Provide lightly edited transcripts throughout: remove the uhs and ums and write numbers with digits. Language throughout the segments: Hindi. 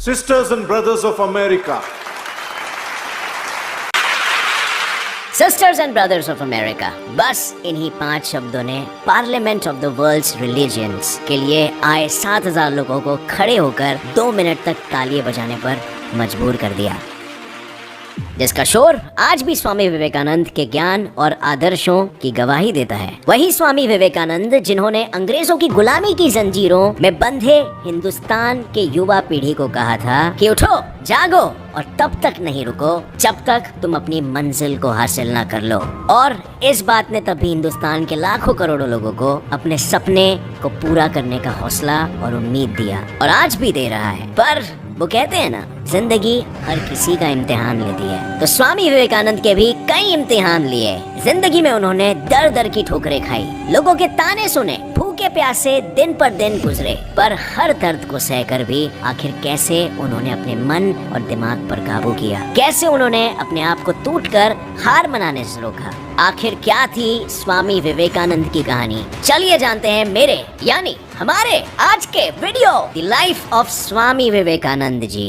Sisters and brothers of America. Sisters and brothers of America, बस इन्हीं 5 शब्दों ने parliament of the world's religions के लिए आए 7,000 लोगों को खड़े होकर 2 मिनट तक तालियां बजाने पर मजबूर कर दिया, जिसका शोर आज भी स्वामी विवेकानंद के ज्ञान और आदर्शों की गवाही देता है। वही स्वामी विवेकानंद जिन्होंने अंग्रेजों की गुलामी की जंजीरों में बंधे हिंदुस्तान के युवा पीढ़ी को कहा था कि उठो, जागो और तब तक नहीं रुको जब तक तुम अपनी मंजिल को हासिल ना कर लो। और इस बात ने तभी हिंदुस्तान के लाखों करोड़ों लोगों को अपने सपने को पूरा करने का हौसला और उम्मीद दिया, और आज भी दे रहा है। पर वो कहते हैं ना, जिंदगी हर किसी का इम्तिहान लेती है, तो स्वामी विवेकानंद के भी कई इम्तिहान लिए। जिंदगी में उन्होंने दर दर की ठोकरें खाई, लोगों के ताने सुने, भूखे प्यासे दिन पर दिन गुजरे, पर हर दर्द को सहकर भी आखिर कैसे उन्होंने अपने मन और दिमाग पर काबू किया, कैसे उन्होंने अपने आप को टूटकर हार मनाने से रोका। आखिर क्या थी स्वामी विवेकानंद की कहानी? चलिए जानते हैं मेरे यानी हमारे आज के video the life of Swami Vivekananda ji.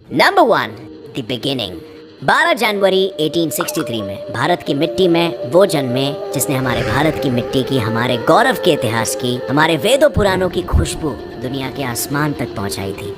Number 1, the beginning. 12 जनवरी 1863 में भारत की मिट्टी में वो जन्मे जिसने हमारे भारत की मिट्टी की, हमारे गौरव के इतिहास की, हमारे वेदों पुराणों की खुशबू दुनिया के आसमान तक पहुंचाई थी।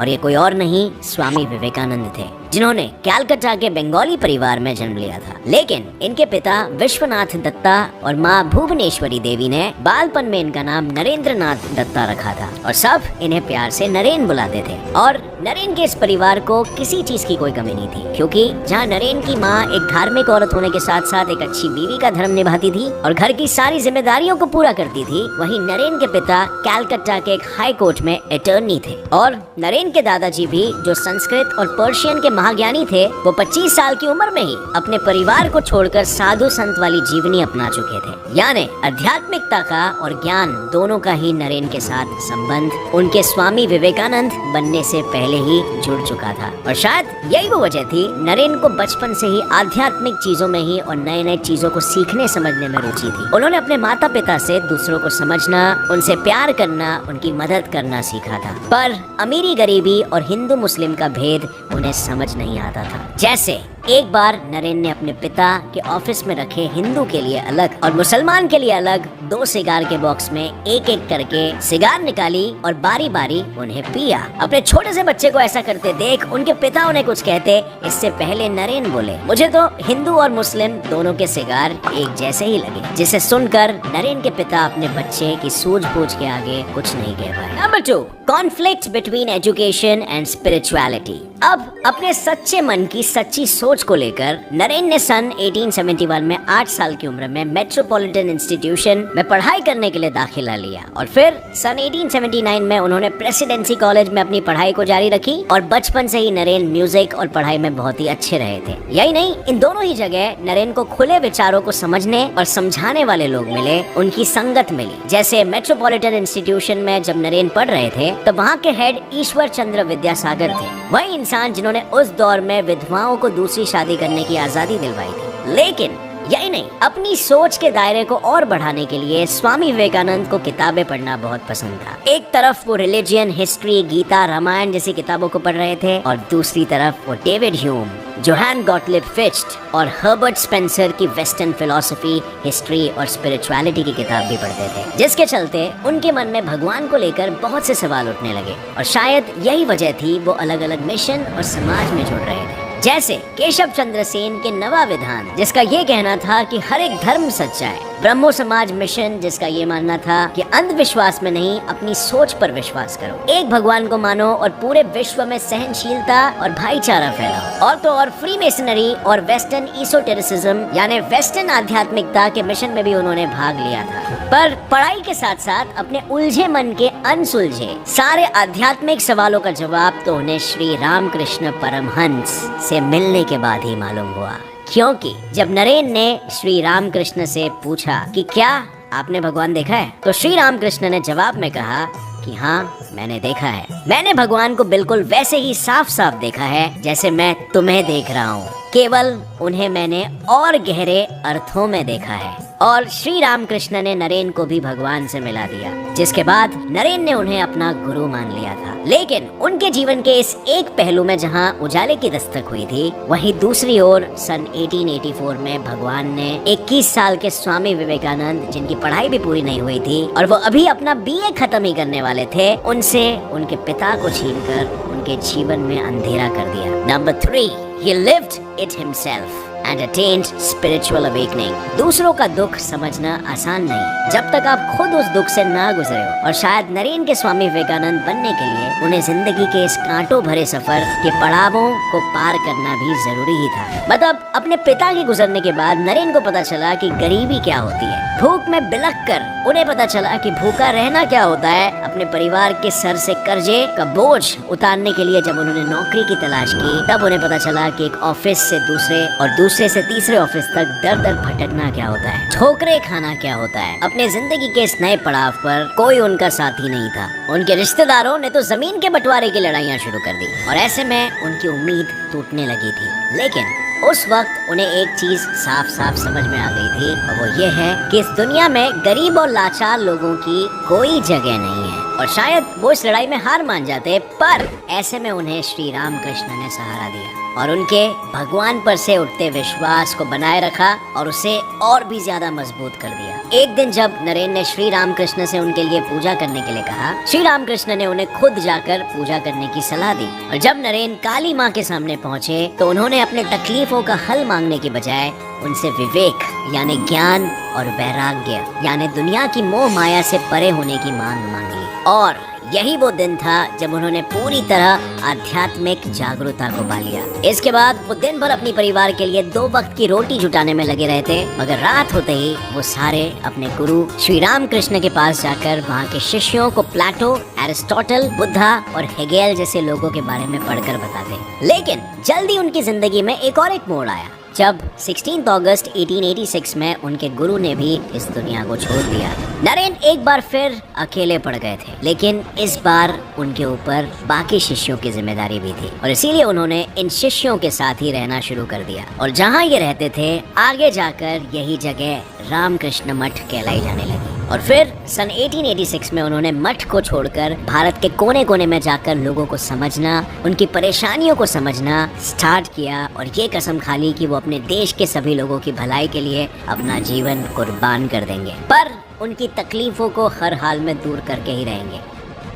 और ये कोई और नहीं, स्वामी विवेकानंद थे, जिन्होंने कलकत्ता के बंगाली परिवार में जन्म लिया था। लेकिन इनके पिता विश्वनाथ दत्ता और माँ भुवनेश्वरी देवी ने बालपन में इनका नाम नरेंद्र नाथ दत्ता रखा था, और सब इन्हें प्यार से नरेन बुलाते थे। और नरेन के इस परिवार को किसी चीज की कोई कमी नहीं थी, क्योंकि जहाँ नरेन की माँ एक धार्मिक औरत होने के साथ साथ एक अच्छी बीवी का धर्म निभाती थी और घर की सारी जिम्मेदारियों को पूरा करती थी, वहीं नरेन के पिता कलकत्ता के एक हाई कोर्ट में अटॉर्नी थे। और नरेन के दादाजी भी, जो संस्कृत और पर्शियन के महाज्ञानी थे, वो 25 साल की उम्र में ही अपने परिवार को छोड़कर साधु संत वाली जीवनी अपना चुके थे। यानी आध्यात्मिकता का और ज्ञान दोनों का ही नरेन के साथ संबंध उनके स्वामी विवेकानंद बनने से पहले ही जुड़ चुका था। और शायद यही वो वजह थी, नरेन को बचपन से ही आध्यात्मिक चीजों में ही और नए नए चीजों को सीखने समझने में रुचि थी। उन्होंने अपने माता पिता से दूसरों को समझना, उनसे प्यार करना, उनकी मदद करना सीखा था। पर अमीरी गरीबी और हिंदू मुस्लिम का भेद उन्हें समझ नहीं आता था। जैसे एक बार नरेन ने अपने पिता के ऑफिस में रखे हिंदू के लिए अलग और मुसलमान के लिए अलग 2 सिगार के बॉक्स में एक एक करके सिगार निकाली और बारी बारी उन्हें पिया। अपने छोटे से बच्चे को ऐसा करते देख उनके पिता उन्हें कुछ कहते, इससे पहले नरेन बोले, मुझे तो हिंदू और मुस्लिम दोनों के सिगार एक जैसे ही लगे। जिसे सुनकर नरेन के पिता अपने बच्चे की सूझबूझ के आगे कुछ नहीं कह पाए। Number 2, conflict between education and spirituality. अब अपने सच्चे मन की सच्ची सोच को लेकर नरेन ने सन 1871 में 8 साल की उम्र में मेट्रोपॉलिटन इंस्टीट्यूशन में पढ़ाई करने के लिए दाखिला लिया, और फिर सन 1879 में उन्होंने प्रेसिडेंसी कॉलेज में अपनी पढ़ाई को जारी रखी। और बचपन से ही नरेन म्यूजिक और पढ़ाई में बहुत ही अच्छे रहे थे। यही नहीं, इन दोनों ही जगह नरेन को खुले विचारों को समझने और समझाने वाले लोग मिले, उनकी संगत मिली। जैसे मेट्रोपॉलिटन इंस्टीट्यूशन में जब नरेन पढ़ रहे थे तो वहाँ के हेड ईश्वर चंद्र विद्यासागर थे, वही इंसान जिन्होंने उस दौर में विधवाओं को दूसरी शादी करने की आजादी दिलवाई थी। लेकिन यही नहीं, अपनी सोच के दायरे को और बढ़ाने के लिए स्वामी विवेकानंद को किताबें पढ़ना बहुत पसंद था। एक तरफ वो रिलीजियन, हिस्ट्री, गीता, रामायण जैसी किताबों को पढ़ रहे थे, और दूसरी तरफ वो David Hume, Johan Gottlieb feast और हर्बर्ट स्पेंसर की वेस्टर्न फिलॉसफी, हिस्ट्री और स्पिरिचुअलिटी की किताब भी पढ़ते थे, जिसके चलते उनके मन में भगवान को लेकर बहुत से सवाल उठने लगे। और शायद यही वजह थी वो अलग अलग मिशन और समाज में जुड़ रहे थे। जैसे केशव चंद्र सेन के नवा विधान, जिसका ये कहना था कि हर एक धर्म सच्चा है। ब्रह्मो समाज मिशन, जिसका ये मानना था कि अंधविश्वास में नहीं, अपनी सोच पर विश्वास करो, एक भगवान को मानो और पूरे विश्व में सहनशीलता और भाईचारा फैलाओ। और तो और फ्री मेसनरी और वेस्टर्न ईसोटेरिसिज्म यानी वेस्टर्न आध्यात्मिकता के मिशन में भी उन्होंने भाग लिया था। पर पढ़ाई के साथ साथ अपने उलझे मन के अनसुलझे सारे आध्यात्मिक सवालों का जवाब तो उन्हें श्री रामकृष्ण परमहंस से मिलने के बाद ही मालूम हुआ। क्योंकि जब नरेन ने श्री रामकृष्ण से पूछा कि क्या आपने भगवान देखा है, तो श्री रामकृष्ण ने जवाब में कहा कि हाँ, मैंने देखा है। मैंने भगवान को बिल्कुल वैसे ही साफ साफ देखा है जैसे मैं तुम्हें देख रहा हूँ, केवल उन्हें मैंने और गहरे अर्थों में देखा है। और श्री रामकृष्ण ने नरेन को भी भगवान से मिला दिया, जिसके बाद नरेन ने उन्हें अपना गुरु मान लिया था। लेकिन उनके जीवन के इस एक पहलू में जहां उजाले की दस्तक हुई थी, वहीं दूसरी ओर सन 1884 में भगवान ने 21 साल के स्वामी विवेकानंद, जिनकी पढ़ाई भी पूरी नहीं हुई थी और वो अभी अपना बीए खत्म ही करने वाले थे, उनसे उनके पिता को छीनकर उनके जीवन में अंधेरा कर दिया। Number 3, he lived it himself and attained spiritual awakening। दूसरों का दुख समझना आसान नहीं जब तक आप खुद उस दुख से ना गुजरे हो, और शायद नरेन के स्वामी विवेकानंद बनने के लिए उन्हें जिंदगी के इस कांटों भरे सफर के पड़ावों को पार करना भी जरूरी ही था। मतलब अपने पिता के गुजरने के बाद नरेन को पता चला कि गरीबी क्या होती है। भूख में बिलख कर उन्हें पता चला कि भूखा रहना क्या होता है। अपने परिवार के सर से कर्जे का बोझ उतारने के लिए जब उन्होंने नौकरी की तलाश की, तब उन्हें पता चला कि एक ऑफिस से दूसरे और दूसरे से तीसरे ऑफिस तक दर दर भटकना क्या होता है, ठोकरे खाना क्या होता है। अपने जिंदगी के इस नए पड़ाव पर कोई उनका साथी नहीं था। उनके रिश्तेदारों ने तो जमीन के बंटवारे की लड़ाइयाँ शुरू कर दी और ऐसे में उनकी उम्मीद टूटने लगी थी। लेकिन उस वक्त उन्हें एक चीज साफ साफ समझ में आ गई थी, और वो ये है कि इस दुनिया में गरीब और लाचार लोगों की कोई जगह नहीं है। और शायद वो इस लड़ाई में हार मान जाते, पर ऐसे में उन्हें श्री रामकृष्ण ने सहारा दिया और उनके भगवान पर से उठते विश्वास को बनाए रखा और उसे और भी ज्यादा मजबूत कर दिया। एक दिन जब नरेन ने श्री रामकृष्ण से उनके लिए पूजा करने के लिए कहा, श्री रामकृष्ण ने उन्हें खुद जाकर पूजा करने की सलाह दी। और जब नरेन काली माँ के सामने पहुँचे तो उन्होंने अपने तकलीफों का हल मांगने की बजाय उनसे विवेक यानी ज्ञान और वैराग्य यानी दुनिया की मोह माया से परे होने की मांग मांगी। और यही वो दिन था जब उन्होंने पूरी तरह आध्यात्मिक जागरूकता को पा लिया। इसके बाद वो दिन भर अपनी परिवार के लिए 2 वक्त की रोटी जुटाने में लगे रहते, मगर रात होते ही वो सारे अपने गुरु श्री रामकृष्ण के पास जाकर वहाँ के शिष्यों को प्लेटो, एरिस्टोटल, बुद्धा और हेगेल जैसे लोगों के बारे में पढ़कर बताते। लेकिन जल्दी उनकी जिंदगी में एक मोड़ आया जब 16 अगस्त 1886 में उनके गुरु ने भी इस दुनिया को छोड़ दिया। नरेन एक बार फिर अकेले पड़ गए थे, लेकिन इस बार उनके ऊपर बाकी शिष्यों की जिम्मेदारी भी थी और इसीलिए उन्होंने इन शिष्यों के साथ ही रहना शुरू कर दिया। और जहाँ ये रहते थे, आगे जाकर यही जगह रामकृष्ण मठ कहलाई जाने लगी। और फिर सन 1886 में उन्होंने मठ को छोड़कर भारत के कोने कोने में जाकर लोगों को समझना, उनकी परेशानियों को समझना स्टार्ट किया और ये कसम खा ली कि वो अपने देश के सभी लोगों की भलाई के लिए अपना जीवन कुर्बान कर देंगे, पर उनकी तकलीफों को हर हाल में दूर करके ही रहेंगे।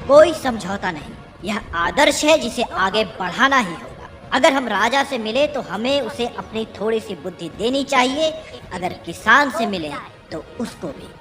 कोई समझौता नहीं, यह आदर्श है जिसे आगे बढ़ाना ही होगा। अगर हम राजा से मिले तो हमें उसे अपनी थोड़ी सी बुद्धि देनी चाहिए, अगर किसान से मिले तो उसको भी।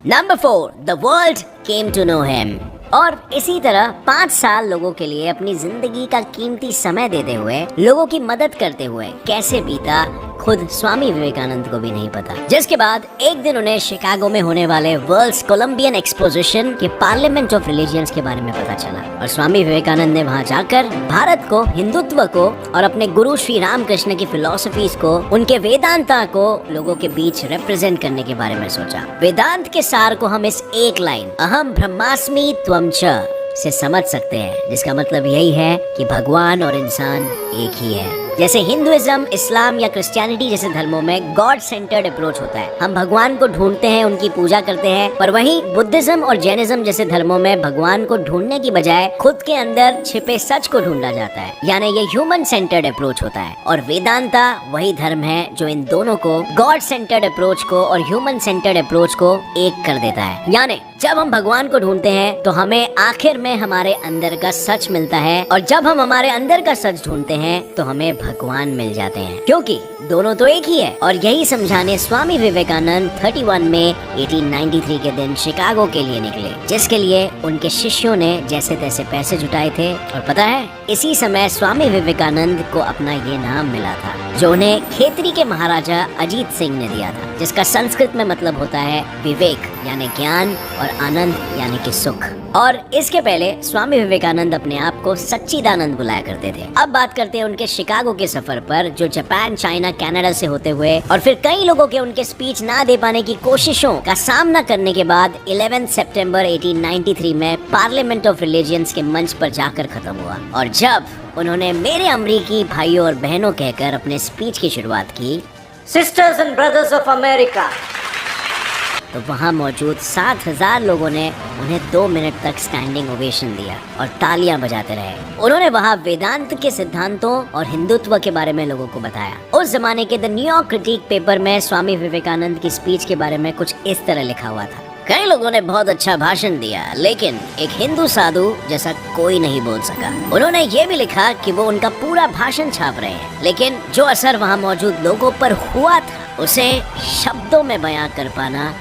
Number 4, the world came to know him. और इसी तरह 5 साल लोगों के लिए अपनी जिंदगी का कीमती समय देते हुए, लोगों की मदद करते हुए कैसे बीता खुद स्वामी विवेकानंद को भी नहीं पता। जिसके बाद एक दिन उन्हें शिकागो में होने वाले वर्ल्ड्स कोलंबियन एक्सपोजिशन के पार्लियामेंट ऑफ रिलीजियंस के बारे में पता चला और स्वामी विवेकानंद ने वहां जाकर भारत को, हिंदुत्व को और अपने गुरु श्री रामकृष्ण की फिलॉसफीज को, उनके वेदांता को लोगों के बीच रिप्रेजेंट करने के बारे में सोचा। वेदांत के सार को हम इस एक लाइन अहम ब्रह्मास्मि त्वं च से समझ सकते हैं, जिसका मतलब यही है कि भगवान और इंसान एक ही है। जैसे हिंदुइज्म, इस्लाम या क्रिश्चियनिटी जैसे धर्मों में गॉड सेंटर्ड अप्रोच होता है, हम भगवान को ढूंढते हैं, उनकी पूजा करते हैं, पर वहीं बुद्धिज्म और जैनिज्म जैसे धर्मों में भगवान को ढूंढने की बजाय खुद के अंदर छिपे सच को ढूंढा जाता है, यानी ये ह्यूमन सेंटर्ड अप्रोच होता है। और वेदांता वही धर्म है जो इन दोनों को, गॉड सेंटर्ड अप्रोच को और ह्यूमन सेंटर्ड अप्रोच को एक कर देता है। यानी जब हम भगवान को ढूंढते हैं तो हमें आखिर में हमारे अंदर का सच मिलता है, और जब हम हमारे अंदर का सच ढूंढते हैं तो हमें भगवान मिल जाते हैं, क्योंकि दोनों तो एक ही है। और यही समझाने स्वामी विवेकानंद 31 मई 1893 के दिन शिकागो के लिए निकले, जिसके लिए उनके शिष्यों ने जैसे तैसे पैसे जुटाए थे। और पता है, इसी समय स्वामी विवेकानंद को अपना ये नाम मिला था जो उन्हें खेतरी के महाराजा अजीत सिंह ने दिया था, जिसका संस्कृत में मतलब होता है विवेक यानी ज्ञान और आनंद यानी कि सुख। और इसके पहले स्वामी विवेकानंद अपने आप को सच्चिदानंद बुलाया करते थे। अब बात करते हैं उनके शिकागो के सफर पर, जो जापान, चाइना, कनाडा से होते हुए और फिर कई लोगों के उनके स्पीच ना दे पाने की कोशिशों का सामना करने के बाद 11 सितंबर 1893 में पार्लियामेंट ऑफ रिलीजियंस के मंच पर जाकर खत्म हुआ। और जब उन्होंने मेरे अमरीकी भाइयों और बहनों कहकर अपने स्पीच की शुरुआत की, sisters and brothers of America, तो वहाँ मौजूद 7,000 लोगों ने उन्हें 2 मिनट तक स्टैंडिंग ओवेशन दिया और तालियां बजाते रहे। उन्होंने वहाँ वेदांत के सिद्धांतों और हिंदुत्व के बारे में लोगों को बताया। उस जमाने के द न्यूयॉर्क क्रिटिक पेपर में स्वामी विवेकानंद की स्पीच के बारे में कुछ इस तरह लिखा हुआ था। कई लोगों ने बहुत अच्छा भाषण दिया, लेकिन एक हिंदू साधु जैसा कोई नहीं बोल सका। उन्होंने ये भी लिखा कि वो उनका पूरा भाषण छाप रहे हैं, लेकिन जो असर वहाँ मौजूद लोगों पर हुआ था उसे शब्दों में बयां कर पाना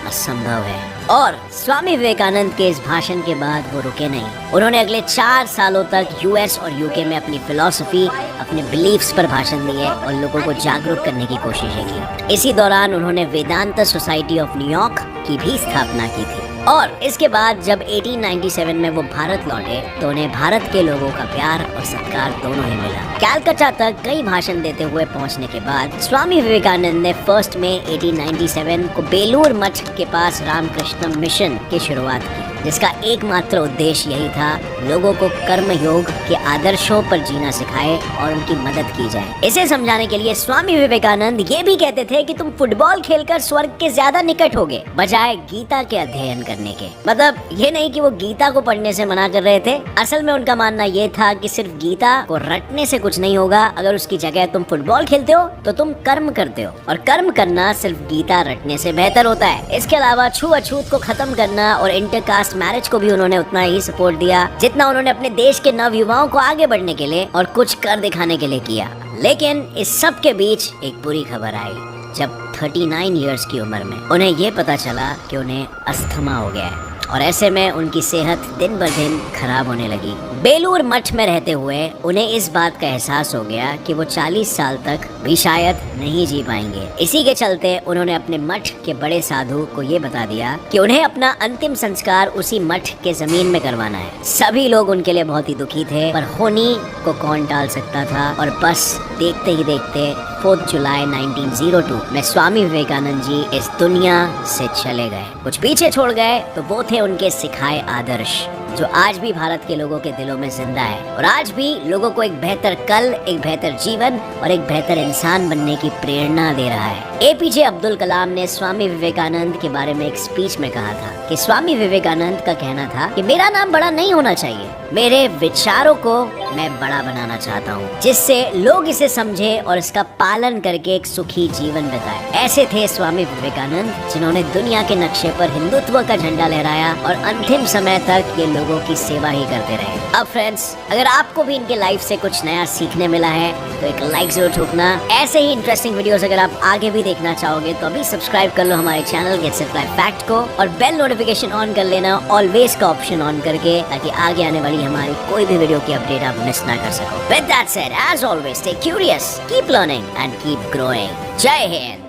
असंभव है। और स्वामी विवेकानंद के इस भाषण के बाद वो रुके नहीं। उन्होंने अगले 4 सालों तक यूएस और यूके में अपनी फिलॉसफी, अपने बिलीफ्स पर भाषण दिए और लोगों को जागरूक करने की कोशिशें की। इसी दौरान उन्होंने वेदांत सोसाइटी ऑफ न्यूयॉर्क की भी स्थापना की थी। और इसके बाद जब 1897 में वो भारत लौटे तो उन्हें भारत के लोगों का प्यार और सत्कार दोनों ही मिला। कैलकाटा तक कई भाषण देते हुए पहुंचने के बाद स्वामी विवेकानंद ने 1 मई 1897 को बेलूर मठ के पास रामकृष्ण मिशन की शुरुआत की, जिसका एकमात्र उद्देश्य यही था लोगों को कर्म योग के आदर्शों पर जीना सिखाए और उनकी मदद की जाए। इसे समझाने के लिए स्वामी विवेकानंद ये भी कहते थे कि तुम फुटबॉल खेलकर स्वर्ग के ज्यादा निकट होगे बजाय गीता के अध्ययन करने के। मतलब ये नहीं कि वो गीता को पढ़ने से मना कर रहे थे, असल में उनका मानना ये था कि सिर्फ गीता को रटने से कुछ नहीं होगा। अगर उसकी जगह तुम फुटबॉल खेलते हो तो तुम कर्म करते हो, और कर्म करना सिर्फ गीता रटने से बेहतर होता है। इसके अलावा छूअछूत को खत्म करना और इंटरकास्ट मैरिज को भी उन्होंने उतना ही सपोर्ट दिया जितना उन्होंने अपने देश के नवयुवाओं को आगे बढ़ने के लिए और कुछ कर दिखाने के लिए किया। लेकिन इस सब के बीच एक बुरी खबर आई जब 39 इयर्स की उम्र में उन्हें ये पता चला कि उन्हें अस्थमा हो गया है, और ऐसे में उनकी सेहत दिन ब दिन खराब होने लगी। बेलूर मठ में रहते हुए उन्हें इस बात का एहसास हो गया कि वो 40 साल तक भी शायद नहीं जी पाएंगे। इसी के चलते उन्होंने अपने मठ के बड़े साधु को ये बता दिया कि उन्हें अपना अंतिम संस्कार उसी मठ के जमीन में करवाना है। सभी लोग उनके लिए बहुत ही दुखी थे, पर होनी को कौन टाल सकता था। और बस देखते ही देखते 4 जुलाई 1902 में स्वामी विवेकानंद जी इस दुनिया से चले गए। कुछ पीछे छोड़ गए तो वो थे उनके सिखाए आदर्श, जो आज भी भारत के लोगों के दिलों में जिंदा है और आज भी लोगों को एक बेहतर कल, एक बेहतर जीवन और एक बेहतर इंसान बनने की प्रेरणा दे रहा है। एपीजे अब्दुल कलाम ने स्वामी विवेकानंद के बारे में एक स्पीच में कहा था कि स्वामी विवेकानंद का कहना था कि मेरा नाम बड़ा नहीं होना चाहिए, मेरे विचारों को मैं बड़ा बनाना चाहता हूँ, जिससे लोग इसे समझे और इसका पालन करके एक सुखी जीवन बिताए। ऐसे थे स्वामी विवेकानंद, जिन्होंने दुनिया के नक्शे पर हिंदुत्व का झंडा लहराया और अंतिम समय तक ये लोगों की सेवा ही करते रहे। अब फ्रेंड्स, अगर आपको भी इनके लाइफ से कुछ नया सीखने मिला है तो एक लाइक जरूर ठोकना। ऐसे ही इंटरेस्टिंग वीडियोस अगर आप आगे भी देखना चाहोगे तो अभी सब्सक्राइब कर लो हमारे channel gets it life fact को, और बेल नोटिफिकेशन ऑन कर लेना, ऑलवेज का ऑप्शन ऑन करके, ताकि आगे आने वाली हमारी कोई भी वीडियो की अपडेट आप मिस ना कर सको। With that said, as always, stay curious, keep learning and keep growing. जय हिंद।